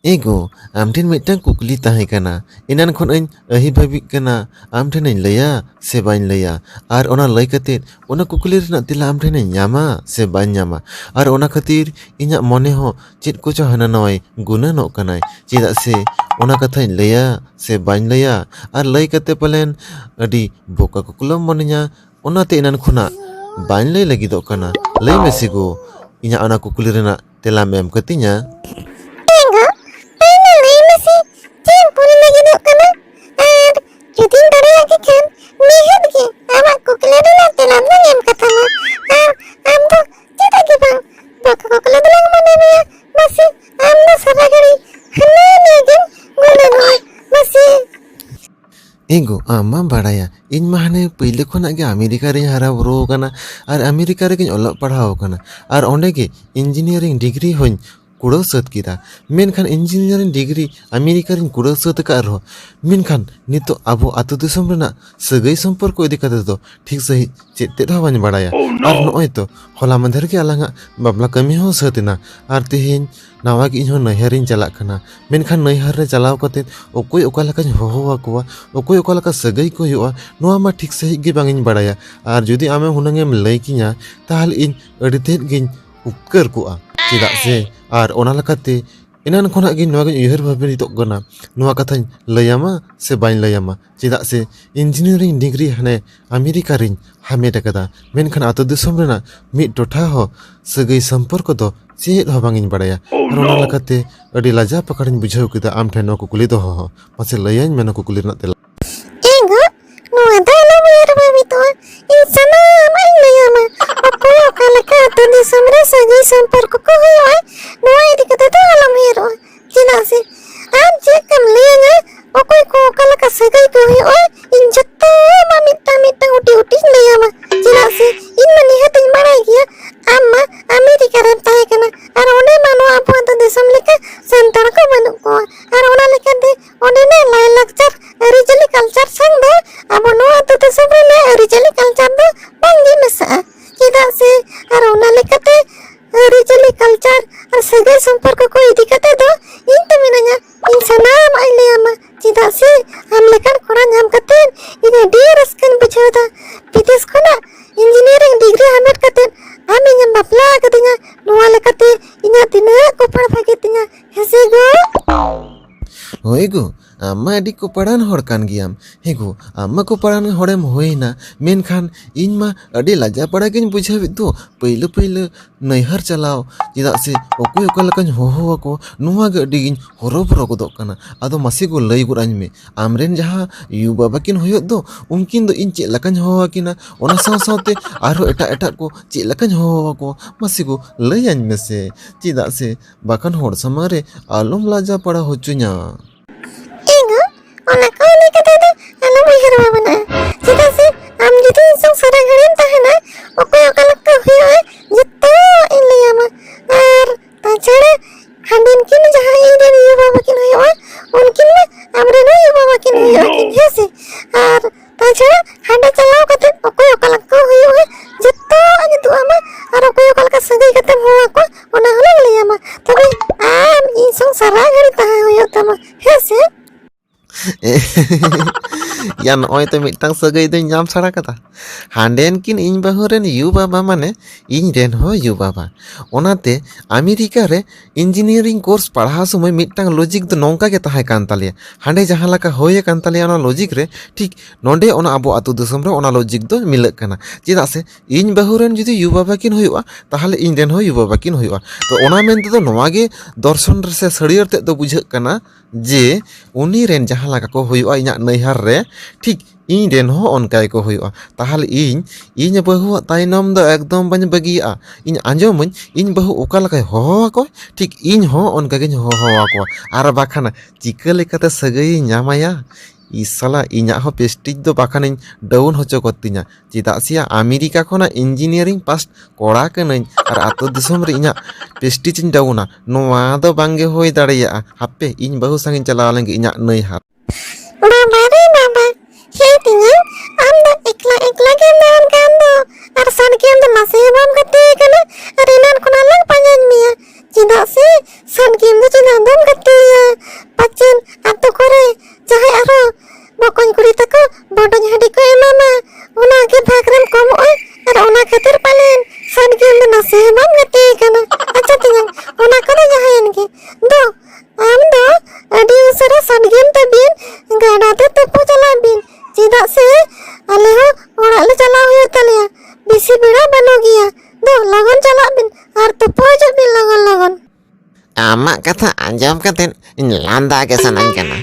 ego amten mitang kukli tahe kana enan khon ain ahi bhabik kana amten ain laya se bain laya ar ona lay katet ona kukli rena tila amten ain nyama se bain nyama ar ona khatir inya mone ho chit ko cho hana noy guna no kanai chida se ona katha ain laya se bain laya ar lay kate palen adi boka kukulam monenya ona te enan khona bain lay lagi dok kana lay mesigo inya ona kukli rena tela mem katinya Ego ama baraya in mahane pile khona ge Amerika re hara buro kana ar Amerika re ge olok padhao kana ar onde ge engineering degree hoin kuro sat kida menkhan engineering degree Amerika rin kuro sat ka arho menkhan nito abo atu disom rena sagai সম্পর্ক idi kate do thik sahi chet te bani baraya ar noi to hola mandher ge alanga babla kami ho satina ar tehin nawa gi inho naharin jalak kana menkhan nahar re chalaw kate okoi okalaka hoho akwa okoi okalaka sagai ko huwa noa ma thik sahi ge bangin baraya ar jodi ame hunangem lay kinya tahal in adi tet gin upkar ku'a chida se ar ona lakate enan khona gi noa gi uher bhabe nitok gana noa kathain layama se bain layama chida se engineering degree hane Amerika rin hamet akada menkhan ato disom rena mid totha ho sagai সম্পর্ক do chet ho bangin baraya ar ona lakate adi laja pakarin bujhau kida am theno kukuli do ho mase layan mena kukuli na tela ego noa dala mer babito insana mai layama okoy okalaka ato disom re sagai সম্পর্ক ko hoy noa idi kata to alam hero chida se am che kam leyanya okoy ko okalaka sagai ko hoy in jatta ma mitta uti layama chida se in mani hatin marai gya amma Amerika ren tahe kana ar onde mano apo ato disam leka santar ko banu ko ar ona lekate onde ne lai lakchar original culture sang do abo no ato disam re ne original culture do bangi mesa chida se ar ona lekate original culture ar sagai সম্পর্ক ko idi kate do in te minanya in sanam ai leyama chida se am lekan kora nyam kate ine deras kan bujhada bidesh khona engineering degree hamet kate ami nyam bapla katanya noa lekate inya tina ko pad bhage tinya hese go hoego amma adi ko padan hor kan giam hego amma ko padan horem hoina menkhan inma adi laja pada gin bujhawi do pailu naihar chalao chida se okoi okalakan hoho ako noa ge adi gin horobro godok kana ado masi go lay gurañ me amren jaha yu baba kin hoyot do unkin do in chet lakan hoho akina ona saw te arho eta ko chet lakan hoho ako masi go layañ mese chida se bakan hor samare alom laja pada hochunya ego ona ko ni kata do alam hero babana chida se am jodi song sara garin tahena okoy okalaka hoy jatto in layama ar tachara handin kin jaha iden yu baba kin hoy unkin ma amre no yu baba kin hoy hese ar tachara handa chalaw kate okoy okalaka hoy jatto ani tu ama ar okoy okalaka sagai kate howa ko ona hola layama tabe am in song sara garin tahe hoy tama hese yan oi to mitang sagai do nyam sara kata handen kin in bahuren yu baba mane in ren ho yu baba onate Amerika re engineering course padha somoy mitang logic do nongka ge tahe kan talia hande jaha laka hoye kan talia ona logic re thik nonde ona abo atu disam re ona logic do milak kana chida se in bahuren jodi yu baba kin hoywa tahale in ren ho yu baba kin hoywa to ona mente do noa ge dorson re se sariyar te do bujhak kana je uni ren jaha laka ko hoywa inya naihar re ठीक इन rain हो onkai ko hoywa tahal in bahu tainom do ekdom bany bagia in anjomun in bahu okalakai hoho ko ठीक इन ho onka gen hoho ko ar bakhana chika lekate sagai nyamaya isala inya ho prestige do bakhana down hocho kotinya chida sia Amerika khona engineering pass kora kanai ar ato disom re inya prestige downa noa do bange hoy dareya happe in bahu sangin chala leng inya nei har baba re baba he tinya am do ekla ge nan kan do ar san ke am do nase bam kate kana ar enan khona lang panjan mia चेदा से सान game दो चेदा दम गतिया पाचन आतो करे चाहे आरो बकन कुड़ी तको बडन हडी को एमामा ओना के भागरम कम ओय और ओना खातिर पालेन सान गेम दो नसे बम गति कना अच्छा तियां ओना को जहायन के दो आम दो अडी उसरा सान गेम तबिन गाडा ते तपो चला बिन चेदा से आले हो ओड़ा ले चला हुए तलिया बेसी बेड़ा बनो गया दो लगन चला बिन और तपो जो बिन लगन लगन आमाक कथा आंजम कतेन इन लांदा के सनाኝ कना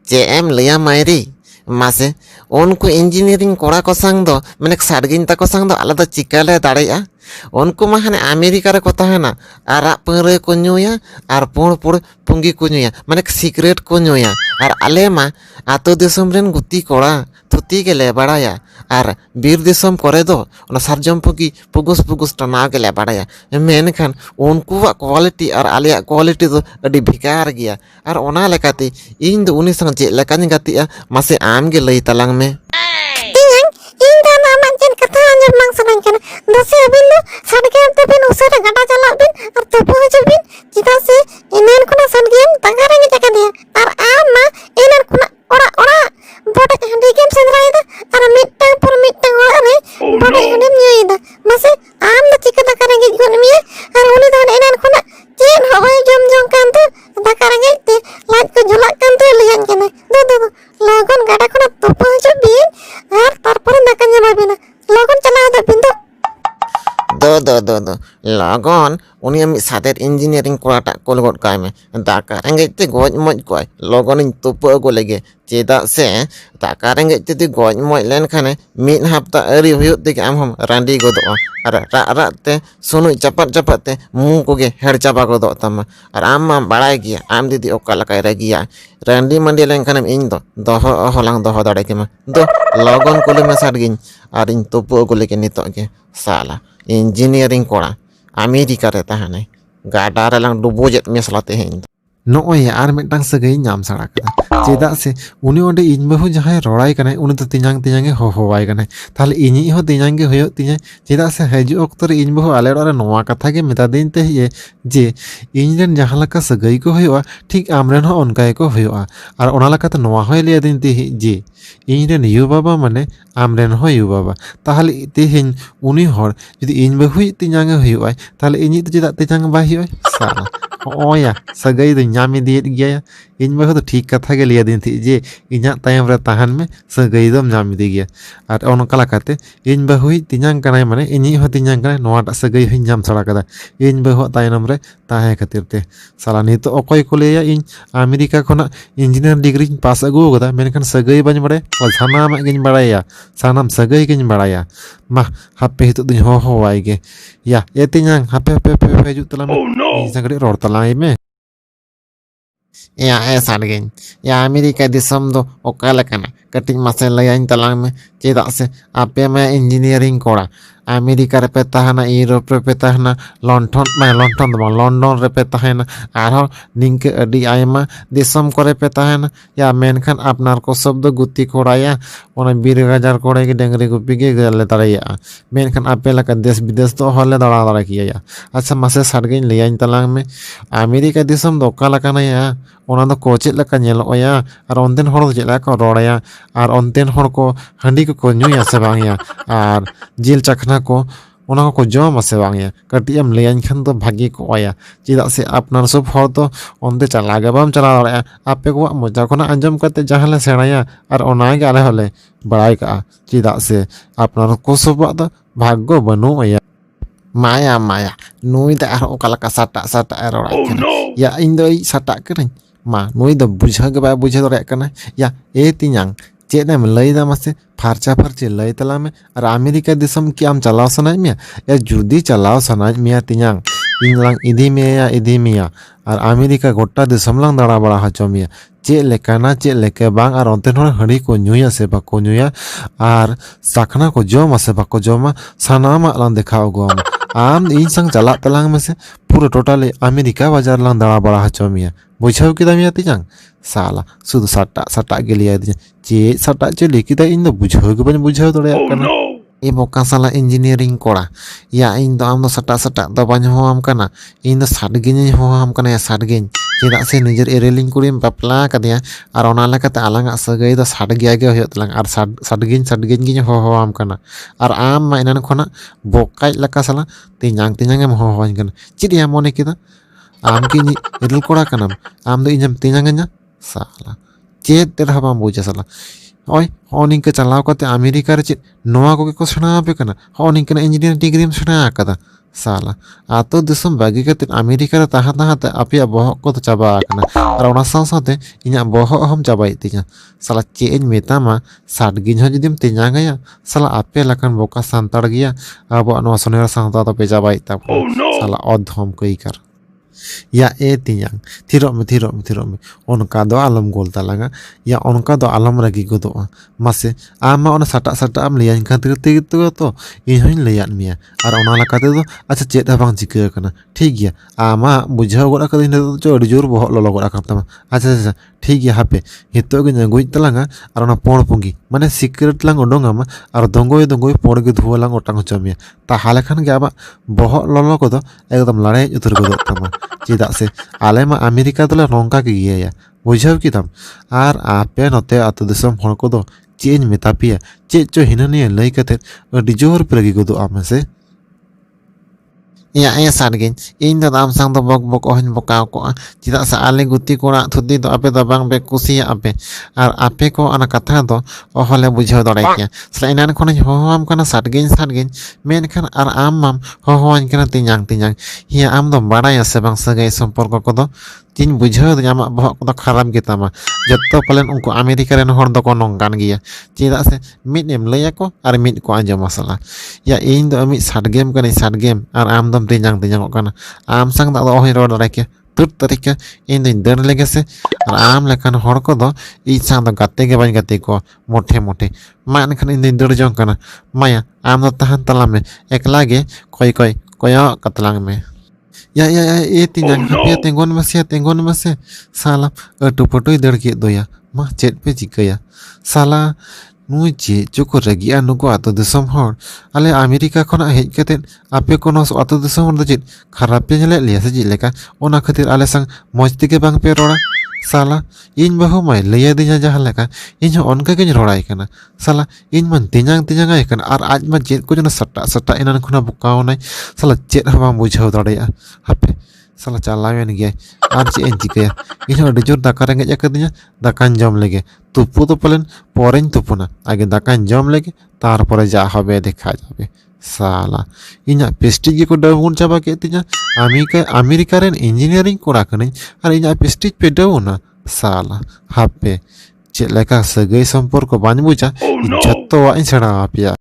जे एम लया मायरी मासे उनको इंजीनियरिंग कोड़ा को संग दो मैंने साड़गिन तको संग दो आला दो चिकाले दाड़ेया उनको मा हाने अमेरिका रे को ताहेना आरा परे को ᱧᱩᱭᱟ आर पुड़ पुड़ पुंगी को ᱧᱩᱭᱟ माने सिगरेट को ᱧᱩᱭᱟ आर आले मा आतो दिसम रेन गुती कोड़ा थुती के ले बड़ाया आर बीर दिसम करे दो ओना सारजम पुगी पुगुस पुगुस टनाव के ले बड़ाया मेनखान उनको क्वालिटी और आलिया क्वालिटी दो अडी भिकार गया और ओना लेकाते इन दो उनी संग जे लेकानी गतिया मासे आम गे लई तलांग में तियां इन दा नामा जन कथा अंजर मांग सनाñ कना दोसे अबिन दो सडगेम ते बिन उसरे गडा चला बिन और तपो हजो बिन चिदा से इनेन खुना सडगेम तगारे गे जका दिया और आम मा इनेन खुना ओड़ा ओड़ा बड़े हंडी गेम सेंद्रायदा और मिटटांग पर मिटटांग ओड़ा रे बड़े हंडीम ᱧᱩᱭदा मासे आम द चिका तगारे गे गन मिया और उनी दो इनेन खुना चेन हवाई जम जम कान तो तगारे गे ते लाज को झुला कान तो लियान कना दो लगन गाडा खुना तपो हजो बिन और तारपरे दाका ᱧᱟᱢᱟ बिना लगन चला दो बिन दो लगन उनी मी साथेर इंजीनियरिंग कोड़ाटा कोल गोड काय में दाका रेंगे ते गोज मज कोय लगन इन तुप अगो लेगे चेदा से दाका रेंगे ते गोज मज लेन खाने मिद हफ्ता अरी हुयुत ते आम हम रांडी गोदो और रा ते सुनु चपत चपत ते मुंह को गे हेड चाबा गोदो तमा और आम मा बड़ाय गिया आम दीदी ओका लकाय रे गिया रांडी मंडी लेन खाने इन दो हलांग दो दाड़े के मा दो लगन कोले में साट गिन और इन तुप अगो लेगे नितो गे साला इंजीनियरिंग कोड़ा अमेरिका रे ताहाने गाडा रे लांग डुबोजेत मेसलाते हें नोय आर मिटटांग सगाई नाम साड़ा कदा चेदा से उनी ओंडे इन बहु जहां रोड़ाई कने उनी तो तियांग तियांगे होवाई कने ताले इनी हो तियांगे होयो तिया चेदा से हजु ओक्तो रे इन बहु आले रे नोवा कथा गे मेता दिन ते ये जे इन रेन जहां लका सगाई को होयोआ ठीक आमरेन हो ओनकाय को होयोआ और ओना लका ते नोवा होय लिया दिन ते जे इन रेन यु बाबा माने आमरेन हो यु बाबा ताहले तेहिन उनी हर जदि इन बहु तियांगे होयोआ ताले इनी तो चेदा तियांग बाय होयोआ साला ओया सगाई दो ᱧᱟᱢ इदियेत गया इन बहु तो ठीक कथा गे लिया दिन थी जे इना तायम रे ताहन में सगाई दम ᱧᱟᱢ इदि गया और ओनका लकाते इन बहु तियांग कनाय माने इनी हो तियांग कनाय नोवाटा सगाई हो ᱧᱟᱢ सड़ा कदा इन बहु तायनम रे ताहे खातिर ते साला नितो अकोय को लेया इन अमेरिका खोना इंजीनियर डिग्री पास अगु कदा मेनखान सगाई बाñ बड़े सानाम गिन बड़ाया सानाम सगाई गिन बड़ाया मा हापे हितो दुñ हो वाई गे या ए तियांग हापे हजू तला में इन संगड़े रोड तलाय में या ए साड़गिन या अमेरिका दिसम दो ओका लकना कटिंग मासे लयाइन तलांग में चेदा से आपे में इंजीनियरिंग कोड़ा अमेरिका रे पे ताहना यूरोप रे पे ताहना लंडन दो लंडन रे पे ताहना आरो निंके अडी आयमा दिसम करे पे ताहना या मेनखान आपनार को शब्द गुती कोड़ाया ओना 20,000 कोड़े के डंगरी गुपी के गले दाड़ाया मेनखान आपे लका देश विदेश तो हले दाड़ा दाड़ा किया अच्छा मासे साड़गिन लयाइन तलांग में अमेरिका दिसम दो ओका लकाना या ओना दो को चेद लका नेलोया और ओनतेन हर चेद लका रोड़ाया और ओनतेन हर को हंडी को ᱧᱩᱭᱟ से बांगया और जिल चखना को ओना को जम से बांगया कटियम लेयान खान तो भागी को आया चेदा से आपनार सब हर तो ओनते चला गे बाम चला दाड़ाया आपे को मजा कोना अंजम करते जहां ले सेणाया और ओना गे आले हले बड़ाई का चेदा से आपनार को सब द भाग्य बनु आया माया नुई द आर ओका लका साटा रोड़ाई कना या इन दो साटा करन मा नुई द बुझा गे बा बुझा दड़या कना या ए तियांग चेदम लईदा मासे फारचा फारचे लई तला में और अमेरिका दिसम की आम चलाव सनाज मिया या जुदी चलाव सनाज मिया तियांग इंगलांग इदी मिया और अमेरिका गोटा दिसम लांग दाड़ा बड़ा हचो मिया चे लेकाना चे लेके बांग और ओनतेन हर हड़ी को ᱧᱩᱭᱟ से बाको ᱧᱩᱭᱟ और साखना को जोमा से बाको जोमा सानामा लांग देखाव गोम आम इन संग चला तलांग में से पूरा टोटली अमेरिका बाजार लांग दाड़ा बड़ा हचो मिया बुझाव किदा मिया तियांग साला सुदु साटा गे लिया चे साटा चे लेकिदा इन दो बुझाव गे बन बुझाव दड़या कना ᱮ ᱵᱚᱠᱟ ᱥᱟᱞᱟ ᱤᱧᱡᱤᱱᱤᱭᱟᱨᱤᱝ ᱠᱚᱲᱟ, ᱭᱟ ᱤᱧ ᱫᱚ ᱟᱢ ᱫᱚ ᱥᱟᱴᱟᱜ ᱫᱚ ᱵᱟᱹᱧ ᱦᱚᱦᱚᱣᱟᱢ ᱠᱟᱱᱟ, ᱤᱧ ᱫᱚ ᱥᱟᱰᱜᱤᱧᱤᱧ ᱦᱚᱦᱚᱣᱟᱢ ᱠᱟᱱᱟ ᱭᱟ ᱥᱟᱰᱜᱤᱧ, ᱪᱮᱫᱟᱜ ᱥᱮ ᱱᱤᱡᱮᱨ ᱮᱨᱮᱞᱤᱧ ᱠᱩᱲᱤᱢ ᱵᱟᱯᱞᱟ ᱟᱠᱟᱫᱮᱭᱟ ᱟᱨ ᱚᱱᱟ ᱞᱮᱠᱟᱛᱮ ᱟᱞᱟᱝᱟᱜ ᱥᱟᱹᱜᱟᱹᱭ ᱫᱚ ᱥᱟᱰᱜᱮᱭᱟ ᱜᱮ ᱦᱩᱭᱩᱜ ᱛᱟᱞᱟᱝ ᱟᱨ ᱥᱟᱰᱜᱤᱧ ᱜᱤᱧ ᱦᱚᱦᱚᱣᱟᱢ ᱠᱟᱱᱟ ᱟᱨ ᱟᱢ ᱢᱟ ᱮᱱᱟᱱ ᱠᱷᱚᱱᱟᱜ ᱵᱚᱠᱟᱭ ᱞᱮᱠᱟ ᱥᱟᱞᱟ ᱛᱮᱧᱟᱝ ᱮᱢ ᱦᱚᱦᱚᱣᱟᱹᱧ ᱠᱟᱱᱟ, ᱪᱮᱫ ᱭᱟ ᱢᱚᱱᱮ ᱠᱮᱫᱟ ᱟᱢ ᱠᱤ ᱤᱧᱤᱡ ᱮᱨᱮᱞ ᱠᱚᱲᱟ ᱠᱟᱱᱟᱢ, ᱟᱢ ᱫᱚ ᱤᱧᱮᱢ ᱛᱮᱧᱟᱝᱟᱹᱧᱟ ᱥᱟᱞᱟ, ᱪᱮᱫ ᱨᱮᱦᱚᱸ ᱵᱟᱢ ᱵᱩᱡᱟ ᱥᱟᱞᱟ, ᱦᱚᱸᱜᱼᱚ ᱱᱤᱝᱠᱟᱹ ᱪᱟᱞᱟᱣ ᱠᱟᱛᱮ ᱟᱢᱮᱨᱤᱠᱟ ᱨᱮ ᱪᱮᱫ ᱱᱚᱣᱟ ᱠᱚᱜᱮ ᱠᱚ ᱥᱮᱬᱟ ᱟᱯᱮ ᱠᱟᱱᱟ, ᱦᱚᱸᱜᱼᱚ ᱱᱤᱝᱠᱟᱹᱱᱟᱜ ᱤᱧᱡᱤᱱᱤᱭᱟᱨ ᱰᱤᱜᱽᱨᱤᱢ ᱥᱮᱬᱟ ᱟᱠᱟᱫᱟ ᱥᱟᱞᱟ, ᱟᱛᱳ ᱫᱤᱥᱚᱢ ᱵᱟᱹᱜᱤ ᱠᱟᱛᱮ ᱟᱢᱮᱨᱤᱠᱟ ᱨᱮ ᱛᱟᱦᱮᱸ ᱛᱟᱦᱮᱸᱛᱮ ᱟᱯᱮᱭᱟᱜ ᱵᱚᱦᱚᱜ ᱠᱚᱫᱚ ᱪᱟᱵᱟ ᱟᱠᱟᱱᱟ ᱟᱨ ᱚᱱᱟ ᱥᱟᱶᱛᱮ ᱤᱧᱟᱹᱜ ᱵᱚᱦᱚᱜ ᱦᱚᱸᱢ ᱪᱟᱵᱟᱭᱮᱫ ᱛᱤᱧᱟ ᱥᱟᱞᱟ, ᱪᱮᱫ ᱤᱧ ᱢᱮᱛᱟᱢᱟ ᱥᱟᱰᱜᱤᱧ ᱦᱚᱸ ᱡᱩᱫᱤᱢ ᱛᱮᱧᱟᱝᱟᱭᱟ ᱥᱟᱞᱟ ᱟᱯᱮ ᱞᱮᱠᱟᱱ ᱵᱚᱠᱟ ᱥᱟᱱᱛᱟᱲ ᱜᱮᱭᱟ ᱟᱵᱚᱣᱟᱜ ᱱᱚᱣᱟ ᱥᱚᱱᱮᱨ ᱥᱟᱶᱛᱟ ᱫᱚᱯᱮ ᱪᱟᱵᱟᱭᱮᱫ ᱛᱟᱵᱚᱱᱟ ᱥᱟᱞᱟ ᱚᱫᱷᱚᱢ ᱠᱟᱹᱭᱠᱟᱨ᱾ ᱭᱟ ᱛᱮᱧᱟᱝ ᱛᱷᱤᱨᱚᱜ ᱢᱮ ᱚᱱᱠᱟ ᱫᱚ ᱟᱞᱚᱢ ᱜᱳᱞ ᱛᱟᱞᱟᱝᱟ, ᱭᱟ ᱚᱱᱠᱟ ᱫᱚ ᱟᱞᱚᱢ ᱨᱟᱹᱜᱤ ᱜᱚᱫᱚᱜᱼᱟ, ᱢᱟᱥᱮ ᱟᱢ ᱢᱟ ᱚᱱᱟ ᱥᱟᱴᱟᱜ ᱮᱢ ᱞᱟᱹᱭᱟᱹᱧ ᱠᱷᱟᱹᱛᱤᱨ ᱛᱮᱜᱮ ᱛᱚ ᱤᱧ ᱦᱚᱧ ᱞᱟᱹᱭᱟᱫ ᱢᱮᱭᱟ ᱟᱨ ᱚᱱᱟ ᱞᱮᱠᱟ ᱛᱮᱫᱚ ᱟᱪᱪᱷᱟ ᱪᱮᱫ ᱦᱚᱸ ᱵᱟᱝ ᱪᱤᱠᱟᱹ ᱟᱠᱟᱱᱟ ᱴᱷᱤᱠ ᱜᱮᱭᱟ, ᱟᱢᱟᱜ ᱵᱩᱡᱷᱟᱹᱣ ᱜᱚᱫ ᱟᱠᱟᱫᱟᱹᱧ ᱱᱤᱛᱚᱜ ᱪᱚ ᱟᱹᱰᱤ ᱡᱳᱨ ᱵᱚᱦᱚᱜ ᱞᱚᱞᱚ ᱜᱚᱫ ᱟᱠᱟᱱ ᱛᱟᱢᱟ, ᱟᱪᱪᱷᱟ ᱴᱷᱤᱠ ᱜᱮᱭᱟ ᱦᱟᱯᱮ ᱱᱤᱛᱚᱜ ᱜᱤᱧ ᱟᱹᱜᱩᱭᱮᱫ ᱛᱟᱞᱟᱝᱟ ᱟᱨ ᱚᱱᱟ ᱯᱳᱲ ᱯᱩᱸᱜᱤ ᱢᱟᱱᱮ ᱥᱤᱠᱨᱮᱴ ᱞᱟᱝ ᱩᱰᱩᱝᱟᱢᱟ ᱟᱨ ᱫᱚᱸᱜᱚᱭ ᱯᱳᱲ ᱜᱮ ᱫᱷᱩᱣᱟᱹ ᱞᱟᱝ ᱚᱴᱟᱝ ᱦᱚᱪᱚ ᱢᱮᱭᱟ, ᱛᱟᱦᱚᱞᱮ ᱠᱷᱟᱱ ᱜᱮ ᱟᱢᱟᱜ ᱵᱚᱦᱚᱜ ᱞᱚᱞᱚ ᱠᱚᱫᱚ ᱮᱠᱫᱚᱢ ᱞᱟᱲᱮᱡ ᱩᱛᱟᱹᱨ ᱜᱚᱫᱚᱜ ᱛᱟᱢᱟ, ᱪᱮᱫᱟᱜ ᱥᱮ ᱟᱞᱮ ᱢᱟ ᱟᱢᱮᱨᱤᱠᱟ ᱫᱚᱞᱮ ᱱᱚᱝᱠᱟ ᱜᱮ ᱤᱭᱟᱹᱭᱟ ᱵᱩᱡᱷᱟᱹᱣ ᱠᱮᱫᱟᱢ, ᱟᱨ ᱟᱯᱮ ᱱᱚᱛᱮ ᱟᱹᱛᱩ ᱫᱤᱥᱚᱢ ᱦᱚᱲ ᱠᱚᱫᱚ ᱪᱮᱫ ᱤᱧ ᱢᱮᱛᱟ ᱯᱮᱭᱟ, ᱪᱮᱫ ᱪᱚ ᱦᱤᱱᱟᱹ ᱱᱤᱭᱟᱹ ᱞᱟᱹᱭ ᱠᱟᱛᱮᱫ ᱟᱹᱰᱤ ᱡᱳᱨ ᱯᱮ ᱨᱟᱹᱜᱤ ᱜᱚᱫᱚᱜᱼᱟ ᱢᱮᱥᱮ᱾ ᱭᱟ ᱥᱟᱰᱜᱤᱧ, ᱤᱧ ᱫᱚ ᱟᱢ ᱥᱟᱶ ᱫᱚ ᱵᱚᱠ ᱦᱚᱧ ᱵᱚᱠᱟᱣ ᱠᱚᱜᱼᱟ, ᱪᱮᱫᱟᱜ ᱥᱮ ᱟᱞᱮ ᱜᱩᱛᱤ ᱠᱚᱲᱟ ᱛᱷᱩᱛᱤ ᱫᱚ ᱟᱯᱮ ᱫᱚ ᱵᱟᱝᱯᱮ ᱠᱩᱥᱤᱭᱟᱜᱼᱟ ᱯᱮ ᱟᱨ ᱟᱯᱮ ᱠᱚ ᱚᱱᱟ ᱠᱟᱛᱷᱟ ᱫᱚ ᱚᱦᱚᱞᱮ ᱵᱩᱡᱷᱟᱹᱣ ᱫᱟᱲᱮ ᱠᱮᱭᱟ, ᱮᱱᱟᱱ ᱠᱷᱚᱱᱤᱧ ᱦᱚᱦᱚᱣᱟᱢ ᱠᱟᱱᱟ ᱥᱟᱰᱜᱤᱧ ᱢᱮᱱᱠᱷᱟᱱ ᱟᱨ ᱟᱢ ᱢᱟᱢ ᱦᱚᱦᱚᱣᱟᱹᱧ ᱠᱟᱱᱟ ᱛᱮᱧᱟᱝ, ᱦᱤᱭᱟᱹ ᱟᱢ ᱫᱚᱢ ᱵᱟᱲᱟᱭᱟ ᱥᱮ ᱵᱟᱝ ᱥᱟᱹᱜᱟᱹᱭ ᱥᱚᱢᱯᱚᱨᱠᱚ ᱠᱚᱫᱚ, ᱤᱧ ᱵᱩᱡᱷᱟᱹᱣ ᱫᱟᱹᱧ ᱟᱢᱟᱜ ᱵᱚᱦᱚᱜ ᱠᱚᱫᱚ ᱠᱷᱟᱨᱟᱯ ᱜᱮᱛᱟᱢᱟ, ᱡᱚᱛᱚ ᱯᱟᱞᱮᱱ ᱩᱱᱠᱩ ᱟᱢᱮᱨᱤᱠᱟ ᱨᱮᱱ ᱦᱚᱲ ᱫᱚᱠᱚ ᱱᱚᱝᱠᱟᱱ ᱜᱮᱭᱟ, ᱪᱮᱫᱟᱜ ᱥᱮ ᱢᱤᱫ ᱮᱢ ᱞᱟᱹᱭ ᱟᱠᱚ ᱟᱨ ᱢᱤᱫ ᱠᱚ ᱟᱸᱡᱚᱢᱟ ᱥᱟᱞᱟ, ᱭᱟ ᱤᱧ ᱫᱚ ᱟᱢᱤᱡ ᱥᱟᱰᱜᱮᱢ ᱠᱟᱹᱱᱟᱹᱧ ᱥᱟᱰᱜᱮᱢ ᱟᱨ ᱟᱢ ᱫᱚᱢ ᱛᱮᱧᱟᱝᱚᱜ ᱠᱟᱱᱟ, ᱟᱢ ᱥᱟᱝ ᱫᱚ ᱟᱫᱚ ᱚᱦᱚᱧ ᱨᱚᱲ ᱫᱟᱲᱮ ᱠᱮᱭᱟ, ᱛᱩᱫ ᱛᱟᱹᱨᱤᱠᱟ ᱤᱧ ᱫᱚᱧ ᱫᱟᱹᱲ ᱞᱮᱜᱮ ᱥᱮ, ᱟᱨ ᱟᱢ ᱞᱮᱠᱟᱱ ᱦᱚᱲ ᱠᱚᱫᱚ ᱤᱧ ᱥᱟᱶ ᱫᱚ ᱜᱟᱛᱮ ᱜᱮ ᱵᱟᱹᱧ ᱜᱟᱛᱮ ᱠᱚᱣᱟ ᱢᱚᱴᱷᱮ, ᱢᱟ ᱮᱱᱠᱷᱟᱱ ᱤᱧ ᱫᱚᱧ ᱫᱟᱹᱲ ᱡᱚᱝ ᱠᱟᱱᱟ, ᱢᱟᱭᱟ ᱟᱢ ᱫᱚ ᱛᱟᱦᱮᱱ ᱛᱟᱞᱟᱝ ᱢᱮ ᱮᱠᱞᱟ ᱜᱮ ᱠᱚᱭᱚᱜ ᱠᱟᱛᱞᱟᱝ ᱢᱮ᱾ ᱭᱟ ᱛᱮᱧᱟᱝ ᱦᱟᱯᱮ ᱛᱤᱸᱜᱩᱱ ᱢᱮᱥᱮ ᱥᱟᱞᱟ, ᱟᱹᱴᱩ ᱯᱟᱹᱴᱩᱭ ᱫᱟᱹᱲ ᱠᱮᱫ ᱫᱚᱭᱟ, ᱢᱟ ᱪᱮᱫ ᱯᱮ ᱪᱤᱠᱟᱹᱭᱟ ᱥᱟᱞᱟ, ᱱᱩᱭ ᱪᱮᱫ ᱪᱚᱠᱚ ᱨᱟᱹᱜᱤᱜᱼᱟ ᱱᱩᱠᱩ ᱟᱹᱛᱩ ᱫᱤᱥᱚᱢ ᱦᱚᱲ, ᱟᱞᱮ ᱟᱢᱮᱨᱤᱠᱟ ᱠᱷᱚᱱᱟᱜ ᱦᱮᱡ ᱠᱟᱛᱮᱫ ᱟᱯᱮ ᱠᱚ ᱱᱚᱣᱟ ᱟᱹᱛᱩ ᱫᱤᱥᱚᱢ ᱦᱚᱲ ᱫᱚ ᱪᱮᱫ ᱠᱷᱟᱨᱟᱯ ᱯᱮ ᱧᱮᱞᱮᱫ ᱞᱮᱭᱟ ᱥᱮ ᱪᱮᱫ ᱞᱮᱠᱟ, ᱚᱱᱟ ᱠᱷᱟᱹᱛᱤᱨ ᱟᱞᱮ ᱥᱟᱝ ᱢᱚᱸᱡᱽ ᱛᱮᱜᱮ ᱵᱟᱝ ᱯᱮ ᱨᱚᱲᱟ ᱥᱟᱞᱟ, ᱤᱧ ᱵᱟᱹᱦᱩ ᱢᱟᱭ ᱞᱟᱹᱭ ᱟᱹᱫᱤᱧᱟ ᱡᱟᱦᱟᱸ ᱞᱮᱠᱟ ᱤᱧ ᱦᱚᱸ ᱚᱱᱠᱟ ᱜᱤᱧ ᱨᱚᱲᱟᱭ ᱠᱟᱱᱟ ᱥᱟᱞᱟ, ᱤᱧ ᱢᱟᱧ ᱛᱮᱧᱟᱝᱟᱭ ᱠᱟᱱᱟ ᱟᱨ ᱟᱡ ᱢᱟ ᱪᱮᱫ ᱠᱚ ᱡᱮᱱᱚ ᱥᱟᱴᱟᱜ ᱮᱱᱟᱱ ᱠᱷᱚᱱᱟᱜ ᱵᱚᱠᱟᱣᱱᱟᱭ ᱥᱟᱞᱟ, ᱪᱮᱫ ᱦᱚᱸ ᱵᱟᱝ ᱵᱩᱡᱷᱟᱹᱣ ᱫᱟᱲᱮᱭᱟᱜᱼᱟ, ᱦᱟᱯᱮ ᱥᱟᱞᱟ ᱪᱟᱞᱟᱣᱮᱱ ᱜᱮᱭᱟᱭ ᱟᱨ ᱪᱮᱫ ᱤᱧ ᱪᱤᱠᱟᱹᱭᱟ, ᱤᱧᱦᱚᱸ ᱟᱹᱰᱤ ᱡᱳᱨ ᱫᱟᱠᱟ ᱨᱮᱸᱜᱮᱡ ᱟᱠᱟᱫᱤᱧᱟ, ᱫᱟᱠᱟᱧ ᱡᱚᱢ ᱞᱮᱜᱮ, ᱛᱩᱯᱩ ᱫᱚ ᱯᱟᱞᱮᱱ ᱯᱚᱨᱮᱧ ᱛᱩᱯᱩᱱᱟ, ᱟᱜᱮ ᱫᱟᱠᱟᱧ ᱡᱚᱢ ᱞᱮᱜᱮ ᱛᱟᱨᱯᱚᱨᱮ ᱡᱟ ᱦᱚᱵᱮ ᱫᱮᱠᱷᱟ ᱡᱟবে ᱥᱟᱞᱟ, ᱤᱧᱟᱹᱜ ᱯᱮᱥᱴᱤᱡ ᱜᱮᱠᱚ ᱰᱟᱹᱣᱩᱱ ᱪᱟᱵᱟ ᱠᱮᱫ ᱛᱤᱧᱟ, ᱟᱢᱮᱨᱤᱠᱟ ᱨᱮᱱ ᱤᱧᱡᱤᱱᱤᱭᱟᱨᱤᱝ ᱠᱚᱲᱟ ᱠᱟᱹᱱᱟᱹᱧ ᱟᱨ ᱤᱧᱟᱹᱜ ᱯᱮᱥᱴᱤᱡ ᱯᱮ ᱰᱟᱹᱣᱩᱱᱟ ᱥᱟᱞᱟ, ᱦᱟᱯᱮ ᱪᱮᱫ ᱞᱮᱠᱟ ᱥᱟᱹᱜᱟᱹᱭ ᱥᱚᱢᱯᱚᱨᱠᱚ ᱵᱟᱹᱧ ᱵᱩᱡᱟ, ᱡᱷᱚᱛᱚᱣᱟᱜ ᱤᱧ ᱥᱮᱬᱟ ᱟᱯᱮᱭᱟ᱾